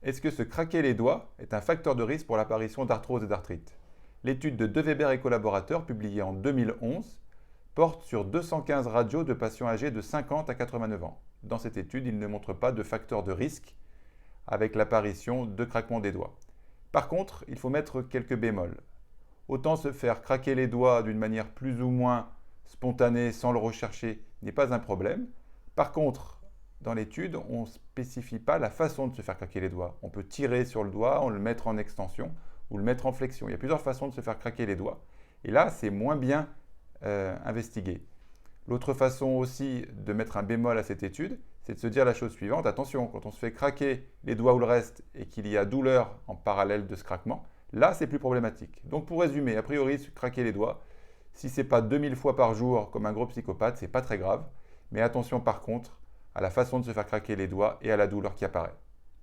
Est-ce que se craquer les doigts est un facteur de risque pour l'apparition d'arthrose et d'arthrite? L'étude de De Weber et collaborateurs, publiée en 2011, porte sur 215 radios de patients âgés de 50 à 89 ans. Dans cette étude, il ne montre pas de facteur de risque avec l'apparition de craquements des doigts. Par contre, il faut mettre quelques bémols. Autant se faire craquer les doigts d'une manière plus ou moins spontanée sans le rechercher n'est pas un problème. Par contre, dans l'étude, on ne spécifie pas la façon de se faire craquer les doigts. On peut tirer sur le doigt, on le mettre en extension ou le mettre en flexion. Il y a plusieurs façons de se faire craquer les doigts. Et là, c'est moins bien investigué. L'autre façon aussi de mettre un bémol à cette étude, c'est de se dire la chose suivante. Attention, quand on se fait craquer les doigts ou le reste et qu'il y a douleur en parallèle de ce craquement, là, c'est plus problématique. Donc, pour résumer, a priori, se craquer les doigts, si ce n'est pas 2000 fois par jour comme un gros psychopathe, c'est pas très grave. Mais attention par contre à la façon de se faire craquer les doigts et à la douleur qui apparaît.